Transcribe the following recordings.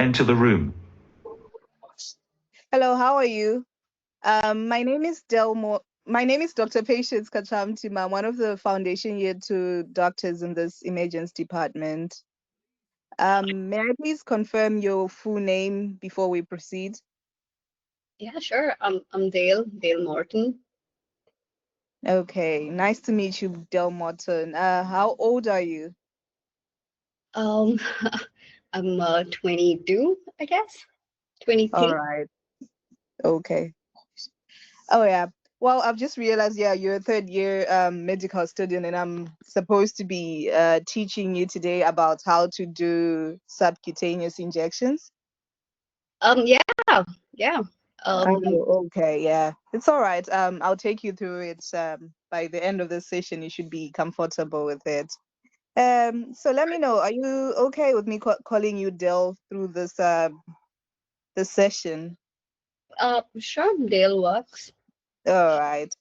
Enter the room. Hello, how are you? My name is My name is Dr. Patience Kachamtima. I'm one of the foundation year 2 doctors in this emergency department. May I please confirm your full name before we proceed? Yeah, sure. I'm Dale Morton. Okay, nice to meet you, Del Morton. How old are you? Um, I'm 22, I guess. All 23. right. Okay. Oh yeah. Well, I've just realized, yeah, you're a third year medical student, and I'm supposed to be teaching you today about how to do subcutaneous injections. Yeah, yeah. Um, Oh, okay, yeah. It's all right. I'll take you through it. By the end of the session, you should be comfortable with it. So let me know, are you okay with me calling you Del through this session? sure, Dale works. All right.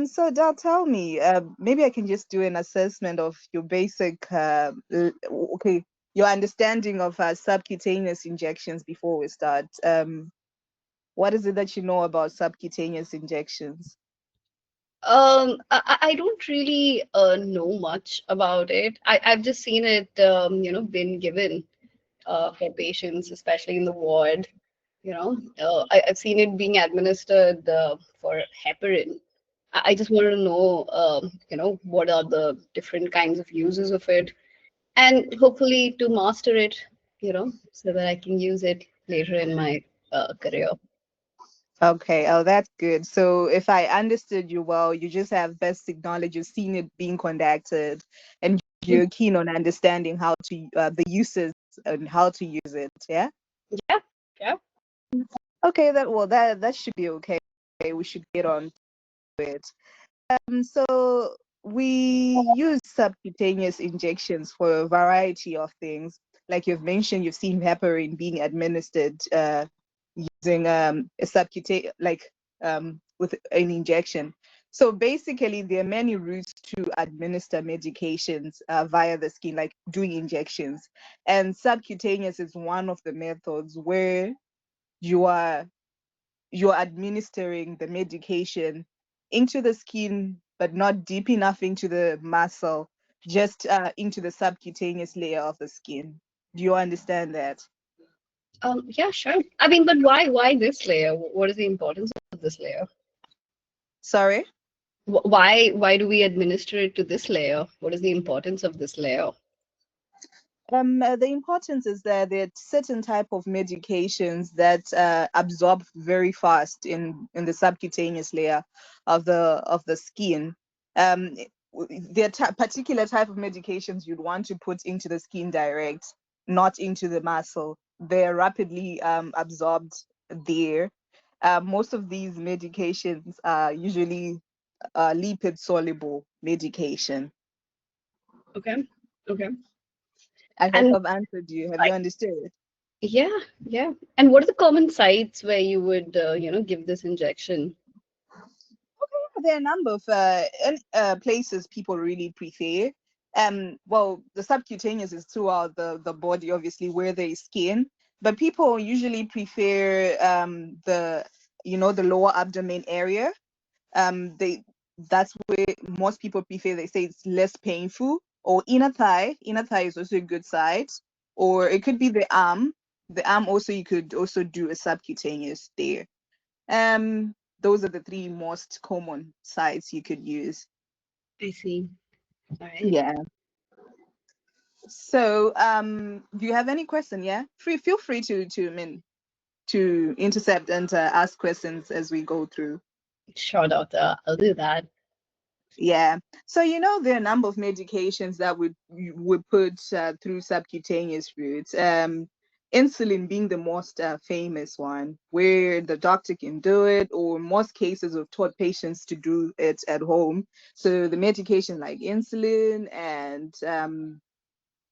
So Del, tell me, maybe I can just do an assessment of your basic, okay, your understanding of subcutaneous injections before we start. What is it that you know about subcutaneous injections? I don't really know much about it. I've just seen it, been given for patients, especially in the ward. I've seen it being administered for heparin. I just wanted to know, what are the different kinds of uses of it, and hopefully to master it, so that I can use it later in my career. Okay, oh, that's good. So if I understood you well, you just have basic knowledge, you've seen it being conducted, and you're keen on understanding how to the uses and how to use it. Yeah. Yeah, yeah. Okay, that should be okay. We should get on to it. So we use subcutaneous injections for a variety of things. Like you've mentioned, you've seen heparin being administered using a subcutaneous, with an injection. So basically, there are many routes to administer medications via the skin, like doing injections. And subcutaneous is one of the methods where you are you're administering the medication into the skin, but not deep enough into the muscle, just into the subcutaneous layer of the skin. Do you understand that? Yeah, sure. I mean, but why this layer? What is the importance of this layer? Sorry? Why do we administer it to this layer? What is the importance of this layer? The importance is that there are certain type of medications that absorb very fast in the subcutaneous layer of the skin. There are particular type of medications you'd want to put into the skin direct, not into the muscle. They're rapidly absorbed there. Most of these medications are usually lipid soluble medication. Okay, okay. I hope And I've answered you. Have you like, understood? yeah, yeah. And what are the common sites where you would, give this injection? There are a number of places people really prefer. Well, the subcutaneous is throughout the body, obviously, where there is skin, but people usually prefer the lower abdomen area. They That's where most people prefer. They say it's less painful. Or inner thigh. Inner thigh is also a good site. Or it could be the arm. The arm also, you could also do a subcutaneous there. Those are the three most common sites you could use. I see. All right. Yeah. So, do you have any question? Yeah, feel free to intercept and ask questions as we go through. Sure, doctor. I'll do that. Yeah. So there are a number of medications that would put through subcutaneous routes. Insulin being the most famous one, where the doctor can do it, or most cases have taught patients to do it at home. So the medication like insulin, and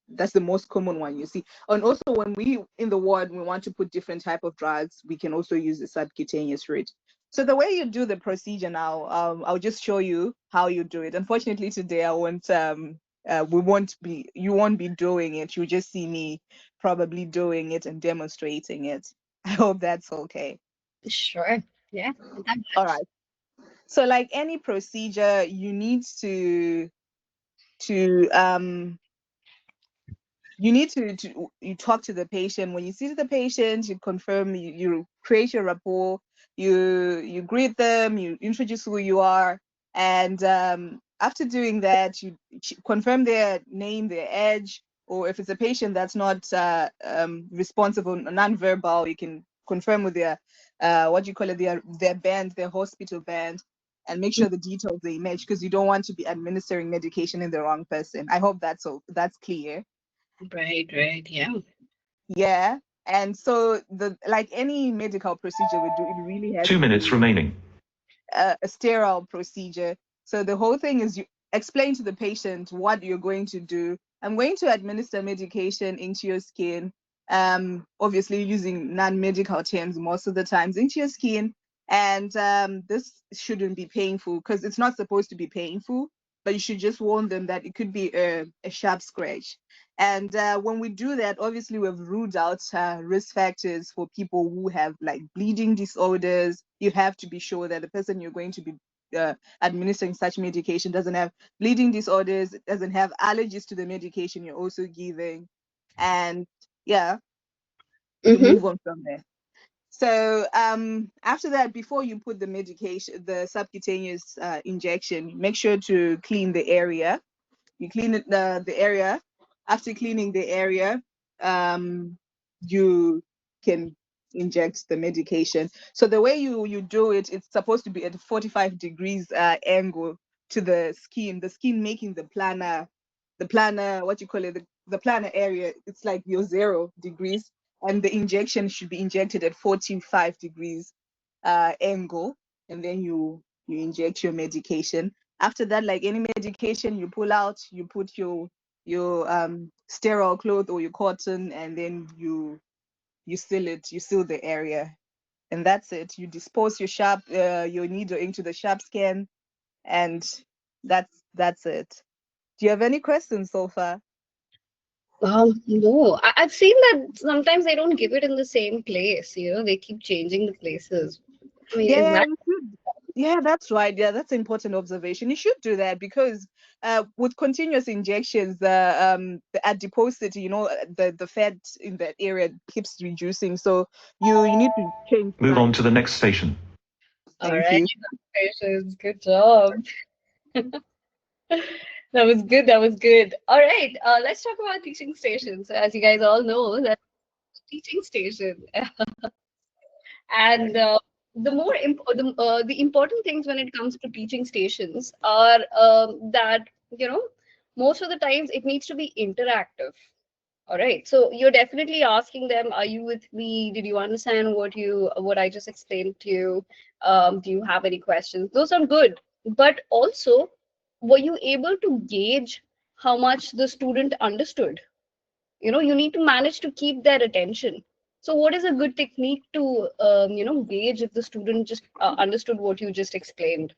that's the most common one you see. And also when we in the ward we want to put different type of drugs, we can also use the subcutaneous route. So the way you do the procedure now, I'll just show you how you do it. Unfortunately today I won't you won't be doing it. You just see me probably doing it and demonstrating it. I hope that's okay. Sure. Yeah. That All much. right. So like any procedure, you need to you need to you talk to the patient. When you see the patient, you confirm, you create your rapport, you greet them, you introduce who you are, and after doing that, you confirm their name, their age, or if it's a patient that's not responsive or non-verbal, you can confirm with their what do you call it, their band, their hospital band, and make sure the details they match, because you don't want to be administering medication in the wrong person. I hope that's clear. Right, right. Yeah. Yeah. And so the like any medical procedure we do, it really has 2 minutes to be remaining. a sterile procedure. So the whole thing is you explain to the patient what you're going to do. I'm going to administer medication into your skin, obviously using non-medical terms most of the times, into your skin. And this shouldn't be painful, because it's not supposed to be painful, but you should just warn them that it could be a sharp scratch. And when we do that, obviously we've ruled out risk factors for people who have like bleeding disorders. You have to be sure that the person you're going to be administering such medication doesn't have bleeding disorders, doesn't have allergies to the medication you're also giving. And yeah, you Mm-hmm. move on from there. So after that, before you put the medication, the subcutaneous injection, make sure to clean the area. You clean the area. After cleaning the area, you can inject the medication. So the way you do it, it's supposed to be at a 45 degrees angle to the skin making the planar, what you call it, the planar area. It's like your 0 degrees, and the injection should be injected at 45 degrees angle, and then you inject your medication. After that, like any medication, you pull out, you put your sterile cloth or your cotton, and then you seal it, you seal the area, and that's it. You dispose your needle into the sharp scan, and that's it. Do you have any questions so far? No, I've seen that sometimes they don't give it in the same place, they keep changing the places. I mean, is Yeah, that you should. Yeah, that's right. Yeah, that's an important observation. You should do that, because with continuous injections, the adiposity, the fat in that area keeps reducing. So you need to change Move on to slightly. the next station. all Thank right? you. Patience, good job. That was good. That was good. All right, let's talk about teaching stations. As you guys all know, that's a teaching station, and the important things when it comes to teaching stations are that most of the times it needs to be interactive. All right. So you're definitely asking them, are you with me? Did you understand what I just explained to you? Do you have any questions? Those are good. But also, were you able to gauge how much the student understood? You need to manage to keep their attention. So what is a good technique to gauge if the student just understood what you just explained?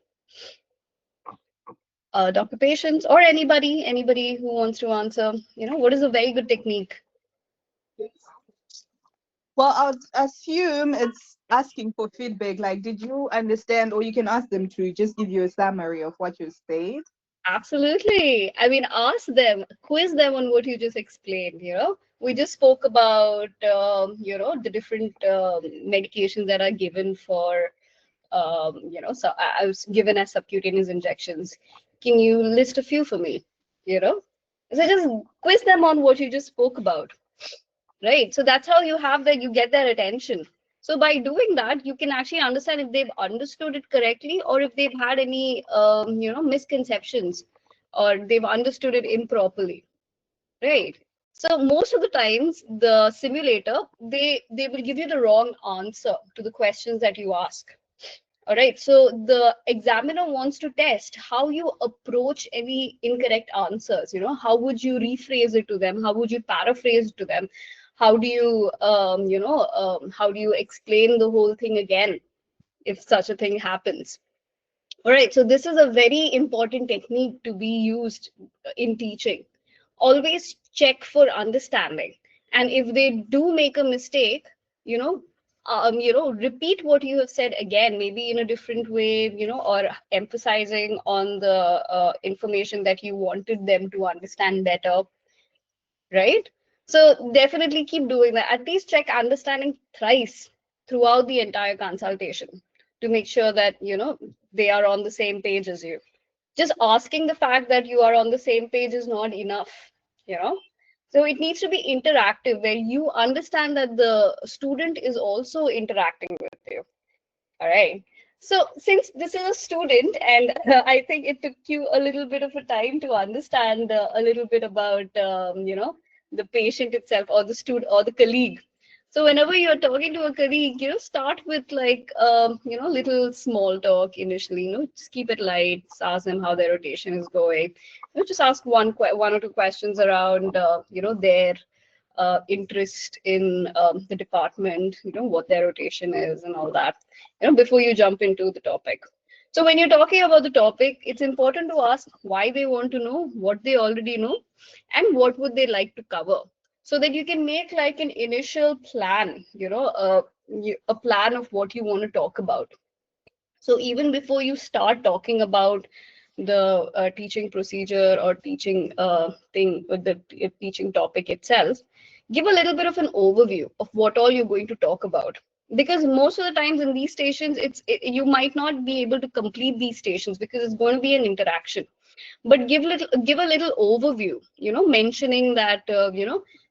Dr. Patience or anybody who wants to answer, what is a very good technique? Well, I would assume it's asking for feedback. Like, did you understand? Or you can ask them to just give you a summary of what you said. Absolutely. I mean, ask them, quiz them on what you just explained. We just spoke about, the different medications that are given for, so I was given as subcutaneous injections. Can you list a few for me? You know, so just quiz them on what you just spoke about, right? So that's how you get their attention. So by doing that, you can actually understand if they've understood it correctly or if they've had any misconceptions or they've understood it improperly, right? So most of the times the simulator, they will give you the wrong answer to the questions that you ask. All right, so the examiner wants to test how you approach any incorrect answers. How would you rephrase it to them? How would you paraphrase it to them? How do you, how do you explain the whole thing again if such a thing happens? All right, so this is a very important technique to be used in teaching. Always check for understanding, and if they do make a mistake, you know, repeat what you have said again, maybe in a different way, or emphasizing on the information that you wanted them to understand better, right? So definitely keep doing that. At least check understanding thrice throughout the entire consultation to make sure that they are on the same page as you. Just asking the fact that you are on the same page is not enough, you know. So it needs to be interactive, where you understand that the student is also interacting with you. All right. So since this is a student, and I think it took you a little bit of a time to understand a little bit about, the patient itself, or the student, or the colleague. So whenever you're talking to a colleague, start with like, little small talk initially. Just keep it light. Just ask them how their rotation is going. Just ask one or two questions around, their interest in the department, what their rotation is and all that, before you jump into the topic. So when you're talking about the topic, it's important to ask why they want to know, what they already know, and what would they like to cover, so that you can make like an initial plan, a plan of what you want to talk about. So even before you start talking about the teaching procedure or teaching thing, or the teaching topic itself, give a little bit of an overview of what all you're going to talk about. Because most of the times in these stations, you might not be able to complete these stations because it's going to be an interaction. But give a little overview, mentioning that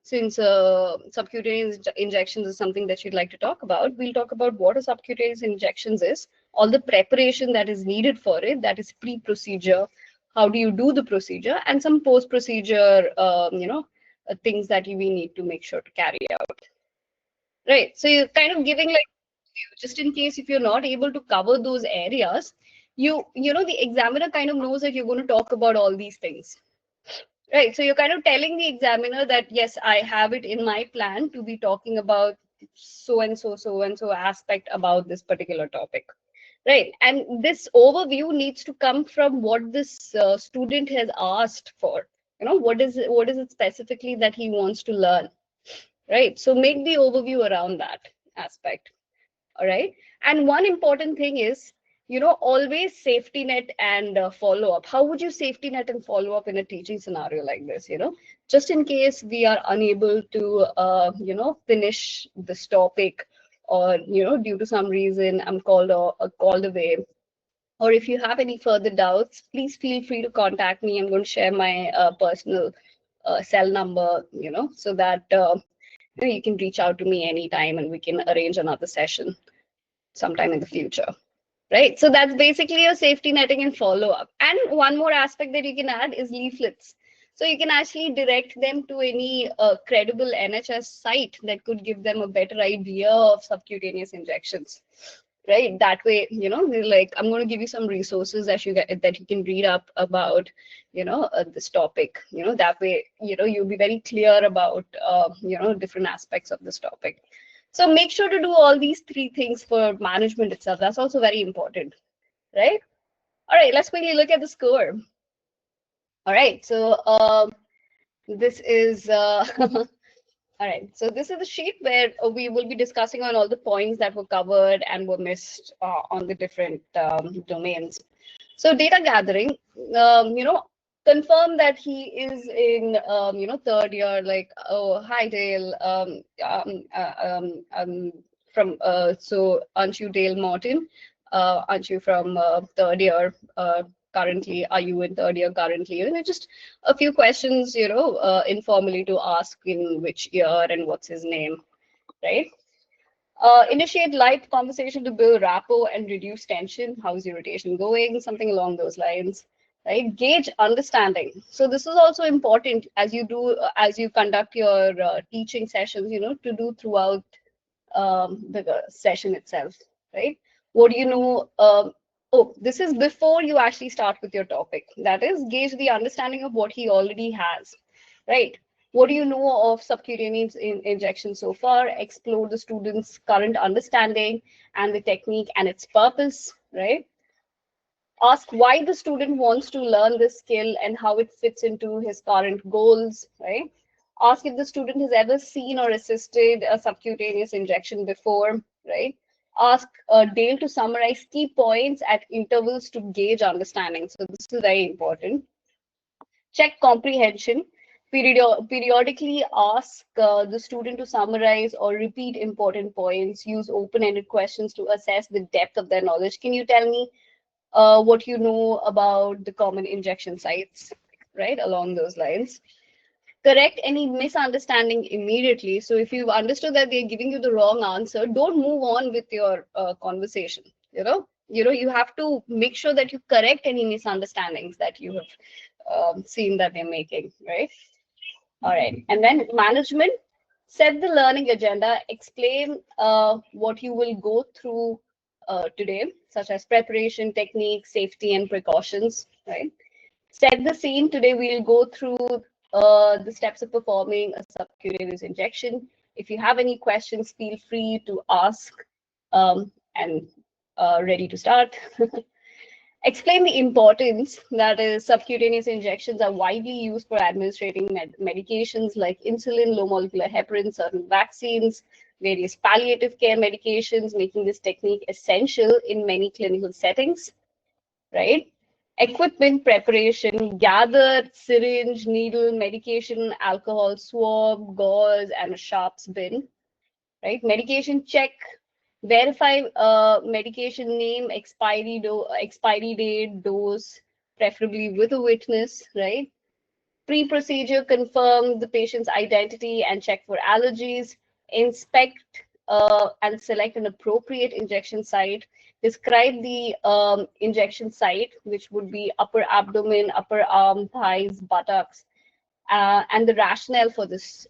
since subcutaneous injections is something that you'd like to talk about, we'll talk about what a subcutaneous injections is, all the preparation that is needed for it, that is pre-procedure, how do you do the procedure, and some post-procedure things that we need to make sure to carry out, right? So you're kind of giving like, just in case if you're not able to cover those areas, the examiner kind of knows that you're going to talk about all these things, right? So you're kind of telling the examiner that yes, I have it in my plan to be talking about so and so aspect about this particular topic, right? And this overview needs to come from what this student has asked for. What is it specifically that he wants to learn, right? So make the overview around that aspect. All right. And one important thing is, always safety net and follow up. How would you safety net and follow up in a teaching scenario like this? Just in case we are unable to, finish this topic, or, due to some reason I'm called away. Or if you have any further doubts, please feel free to contact me. I'm going to share my personal cell number, so that you can reach out to me anytime and we can arrange another session sometime in the future, right? So that's basically your safety netting and follow up. And one more aspect that you can add is leaflets. So you can actually direct them to any credible NHS site that could give them a better idea of subcutaneous injections, right? That way, they're like, I'm going to give you some resources that you can read up about, this topic. That way, you'll be very clear about, different aspects of this topic. So make sure to do all these three things for management itself. That's also very important, right? All right, let's quickly look at the score. All right, so this is all right. So this is the sheet where we will be discussing on all the points that were covered and were missed on the different domains. So data gathering, confirm that he is in, third year. Like, oh, hi Dale. From so aren't you Dale Martin? Aren't you from third year? Currently, are you in third year currently? Just a few questions, informally to ask in which year and what's his name, right? Initiate light conversation to build rapport and reduce tension. How's your rotation going? Something along those lines, right? Gauge understanding. So this is also important as you conduct your teaching sessions, to do throughout the session itself, right? What do you know? Oh, this is before you actually start with your topic. That is, gauge the understanding of what he already has, right? What do you know of subcutaneous injection so far? Explore the student's current understanding and the technique and its purpose, right? Ask why the student wants to learn this skill and how it fits into his current goals, right? Ask if the student has ever seen or assisted a subcutaneous injection before, right? Ask Dale to summarize key points at intervals to gauge understanding. So this is very important. Check comprehension. Periodically ask the student to summarize or repeat important points. Use open-ended questions to assess the depth of their knowledge. Can you tell me what you know about the common injection sites, right? Along those lines. Correct any misunderstanding immediately. So if you've understood that they're giving you the wrong answer, don't move on with your conversation. You have to make sure that you correct any misunderstandings that you have seen that they're making, right? All right. And then management, set the learning agenda, explain what you will go through today, such as preparation, technique, safety, and precautions, right? Set the scene. Today we'll go through the steps of performing a subcutaneous injection. If you have any questions, feel free to ask and ready to start. Explain the importance that is subcutaneous injections are widely used for administering medications like insulin, low molecular heparin, certain vaccines, various palliative care medications, making this technique essential in many clinical settings, right? Equipment preparation, gather syringe, needle, medication, alcohol swab, gauze, and a sharps bin, right? Medication check, verify medication name, expiry date, dose, preferably with a witness, right? Pre-procedure, confirm the patient's identity and check for allergies. Inspect and select an appropriate injection site. Describe the injection site, which would be upper abdomen, upper arm, thighs, buttocks, and the rationale for this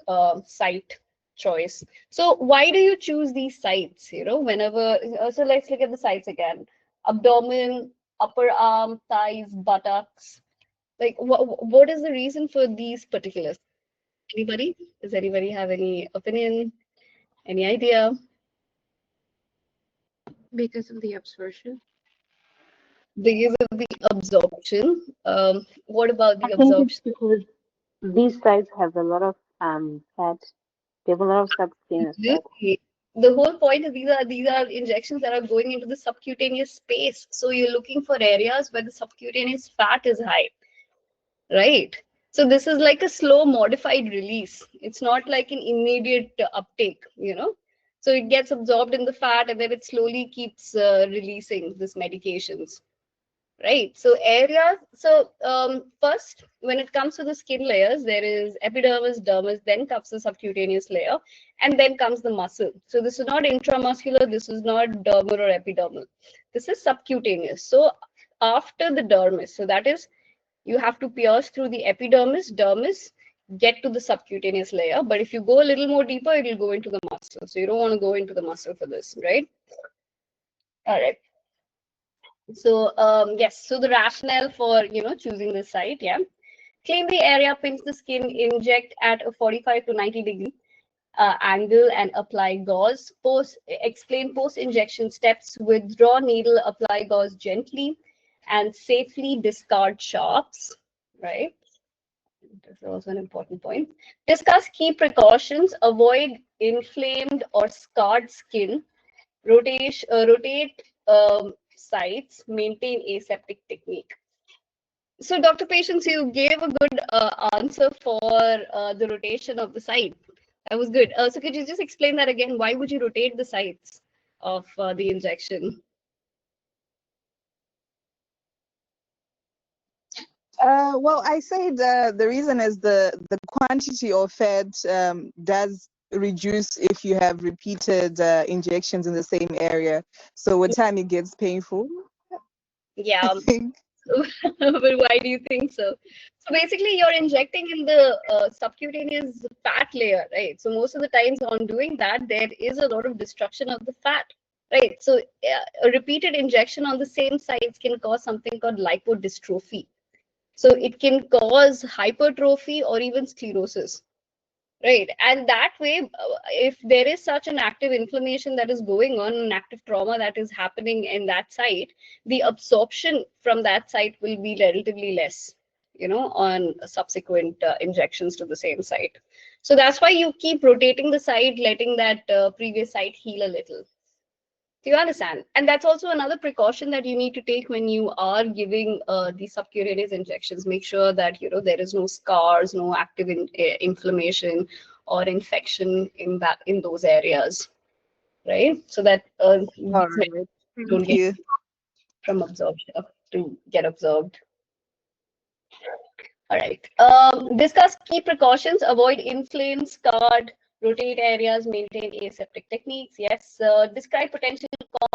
site choice. So why do you choose these sites? Whenever, so let's look at the sites again. Abdomen, upper arm, thighs, buttocks. Like, what is the reason for these particulars? Anybody? Does anybody have any opinion? Any idea? Because of the absorption. Because of the absorption. What about I the think it's absorption? because these sites have a lot of fat. They have a lot of subcutaneous fat. Absolutely. The whole point is these are injections that are going into the subcutaneous space. So you're looking for areas where the subcutaneous fat is high, right? So this is like a slow modified release. It's not like an immediate uptake. So it gets absorbed in the fat and then it slowly keeps releasing this medications. Right. So first, when it comes to the skin layers, there is epidermis, dermis, then comes the subcutaneous layer, and then comes the muscle. So this is not intramuscular, this is not dermal or epidermal. This is subcutaneous. So after the dermis, so that is, you have to pierce through the epidermis, dermis, get to the subcutaneous layer. But if you go a little more deeper, it will go into the muscle. So you don't want to go into the muscle for this, right? All right. So yes, so the rationale for choosing this site, yeah. Clean the area, pinch the skin, inject at a 45 to 90-degree angle and apply gauze. Explain post-injection steps, withdraw needle, apply gauze gently, and safely discard sharps, right? That's also an important point. Discuss key precautions, avoid inflamed or scarred skin, rotate sites, maintain aseptic technique. So, Dr. Patience, you gave a good answer for the rotation of the site. That was good. So, could you just explain that again? Why would you rotate the sites of the injection? Well, I said the reason is the quantity of fat does reduce if you have repeated injections in the same area. So with time it gets painful, I Yeah, think. but why do you think so? So basically, you're injecting in the subcutaneous fat layer, right? So most of the times on doing that, there is a lot of destruction of the fat, right? So a repeated injection on the same sites can cause something called lipodystrophy. So it can cause hypertrophy or even sclerosis, right? And that way, if there is such an active inflammation that is going on, an active trauma that is happening in that site, the absorption from that site will be relatively less, on subsequent injections to the same site. So that's why you keep rotating the site, letting that previous site heal a little. Do you understand? And that's also another precaution that you need to take when you are giving the subcutaneous injections. Make sure that there is no scars, no active inflammation or infection in those areas, right? So that All these right. don't Thank get you. from absorption to get absorbed. All right. Discuss key precautions. Avoid inflamed, scarred, rotate areas, maintain aseptic techniques. Yes. Describe potential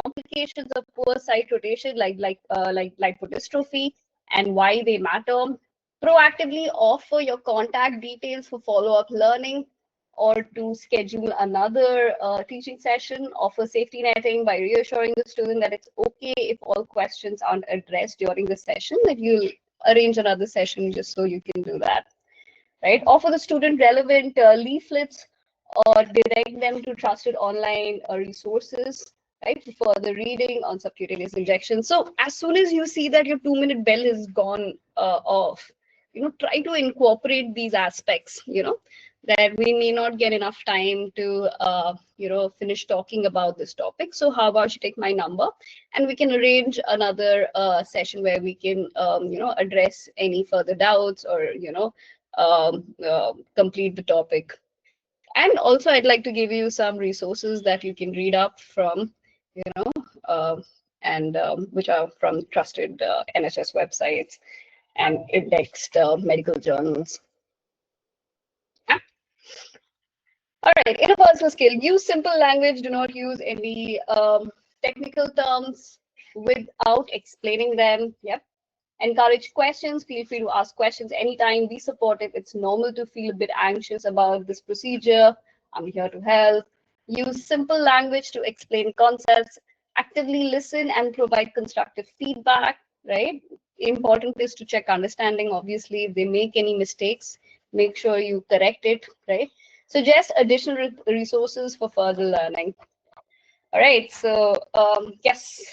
complications of poor site rotation, like lipodystrophy, and why they matter. Proactively offer your contact details for follow-up learning or to schedule another teaching session. Offer safety netting by reassuring the student that it's okay if all questions aren't addressed during the session, that you'll arrange another session just so you can do that, right? Offer the student relevant leaflets or direct them to trusted online resources, right, for further reading on subcutaneous injections. So as soon as you see that your 2-minute bell is gone off, try to incorporate these aspects, that we may not get enough time to, finish talking about this topic. So how about you take my number and we can arrange another session where we can, address any further doubts or, complete the topic. And also, I'd like to give you some resources that you can read up from, uh, and which are from trusted NHS websites and indexed medical journals. Yeah. All right, interpersonal skill. Use simple language. Do not use any technical terms without explaining them. Yep. Encourage questions. Feel free to ask questions anytime. Be supportive. It's normal to feel a bit anxious about this procedure. I'm here to help. Use simple language to explain concepts. Actively listen and provide constructive feedback, right? Important is to check understanding. Obviously, if they make any mistakes, make sure you correct it, right? Suggest additional resources for further learning. All right, so yes,